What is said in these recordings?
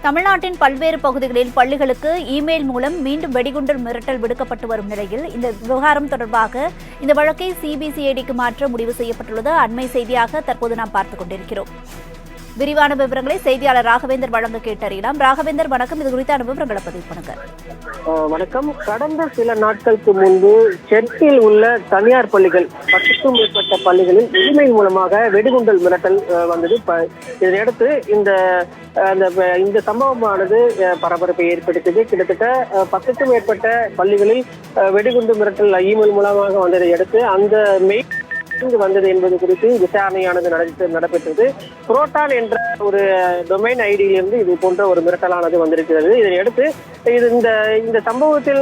தமிழ்நாட்டின் பல்வேறு பகுதிகளில் பள்ளிகளுக்கு இமெயில் மூலம் மீண்டும் வெடிகுண்டு மிரட்டல் விடுக்கப்பட்டு வரும் நிலையில் இந்த விவகாரம் தொடர்பாக இந்த வழக்கை சிபிசிஐடிக்கு மாற்ற முடிவு செய்யப்பட்டுள்ளது. அண்மை செய்தியாக தற்போது நாம் பார்த்துக் கொண்டிருக்கிறோம். விரிவான விவரங்களை செய்தியாளர் ராகவேந்தர் வழங்க கேட்டறியலாம். ராகவேந்தர், வணக்கம். இது குறித்தான விவரங்களை பதிவு பண்ணுங்க. வணக்கம். கடந்த சில நாட்களுக்கு முன்பு சென்னையில் உள்ள தனியார் பள்ளிகள் 10க்கும் மேற்பட்ட பள்ளிகளில் இமெயில் மூலமாக வெடிகுண்டல் மிரட்டல் வந்தது. இதனையடுத்து இந்த சம்பவமானது பரபரப்பை ஏற்படுத்தியது. கிட்டத்தட்ட 10க்கும் மேற்பட்ட பள்ளிகளில் வெடிகுண்டு மிரட்டல் இமெயில் மூலமாக வந்ததை அடுத்து அந்த மெயில் வந்தது என்பது குறித்து விசாரணையானது நடைபெற்றது. புரோட்டான் என்ற ஒரு டொமைன் ஐடியிலிருந்து இது போன்ற ஒரு மிரட்டலானது வந்திருக்கிறது. இதனையடுத்து இந்த சம்பவத்தில்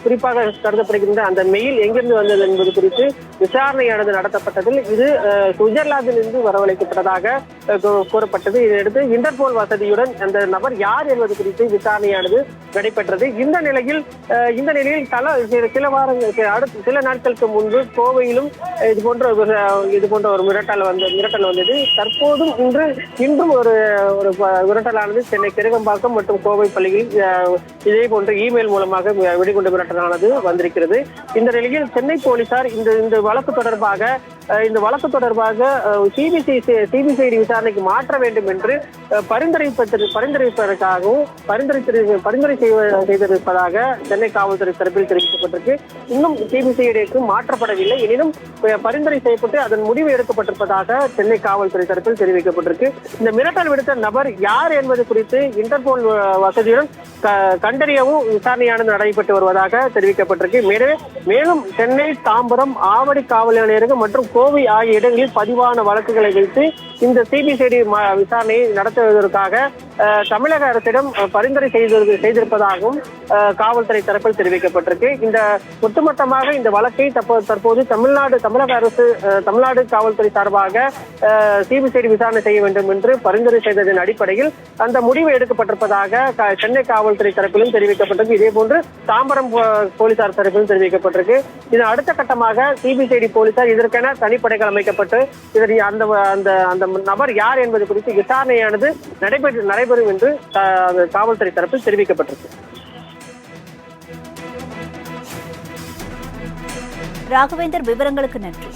குறிப்பாக கருதப்படுகின்ற அந்த மெயில் எங்கிருந்து வந்தது என்பது குறித்து விசாரணையானது நடத்தப்பட்டதில் இது சுவிட்சர்லாந்திலிருந்து வரவழைக்கப்பட்டதாக கூறப்பட்டது. இதையடுத்து இன்டர்போல் வசதியுடன் அந்த நபர் யார் என்பது குறித்து விசாரணையானது நடைபெற்றது. இந்த நிலையில் சில நாட்களுக்கு முன்பு கோவையிலும் இது போன்ற ஒரு மிரட்டல் வந்தது. தற்போதும் இன்றும் ஒரு மிரட்டலானது சென்னை கிருகம்பாக்கம் மற்றும் கோவை பள்ளியில் இதே போன்ற இமெயில் மூலமாக வெடிகுண்டு மிரட்டலானது வந்திருக்கிறது. இந்த நிலையில் சென்னை போலீசார் இந்த வழக்கு தொடர்பாக சிபிசிஐடி விசாரணைக்கு மாற்ற வேண்டும் என்று பரிந்துரைப்பதற்காகவும் பரிந்துரை செய்திருப்பதாக சென்னை காவல்துறை தரப்பில் தெரிவிக்கப்பட்டிருக்கு. இன்னும் சிபிசிஐடிக்கு மாற்றப்படவில்லை. எனினும் பரிந்துரை செய்யப்பட்டு அதன் முடிவு எடுக்கப்பட்டிருப்பதாக சென்னை காவல்துறை தரப்பில் தெரிவிக்கப்பட்டிருக்கு. இந்த மிரட்டல் விடுத்த நபர் யார் என்பது குறித்து இன்டர்போல் வசதியுடன் கண்டறியவும் விசாரணையானது நடைபெற்று வருவதாக தெரிவிக்கப்பட்டிருக்கு. மேலும் சென்னை, தாம்பரம், ஆவடி காவல் நிலையங்கள் மற்றும் கோவை ஆகிய இடங்களில் பதிவான வழக்குகளை வைத்து இந்த சிபிசிஐடி விசாரணையை நடத்துவதற்காக தமிழக அரசிடம் பரிந்துரை செய்திருப்பதாகவும் காவல்துறை தரப்பில் தெரிவிக்கப்பட்டிருக்கு. இந்த ஒட்டுமொத்தமாக இந்த வழக்கை தற்போது தமிழ்நாடு காவல்துறை சார்பாக சிபிசிஐடி விசாரணை செய்ய வேண்டும் என்று பரிந்துரை செய்ததன் அடிப்படையில் அந்த முடிவு எடுக்கப்பட்டிருப்பதாக சென்னை காவல்துறை தரப்பிலும் தெரிவிக்கப்பட்டிருக்கு. இதே போன்று தாம்பரம் போலீசார் தரப்பிலும் தெரிவிக்கப்பட்டிருக்கு. இதன் அடுத்த கட்டமாக சிபிசிஐடி போலீசார் இதற்கென தனிப்படைகள் அமைக்கப்பட்டு அந்த நபர் யார் என்பது குறித்து விசாரணையானது நடைபெறும் என்று காவல்துறை தரப்பில் தெரிவிக்கப்பட்டிருக்கு. ராகவேந்தர், விவரங்களுக்கு நன்றி.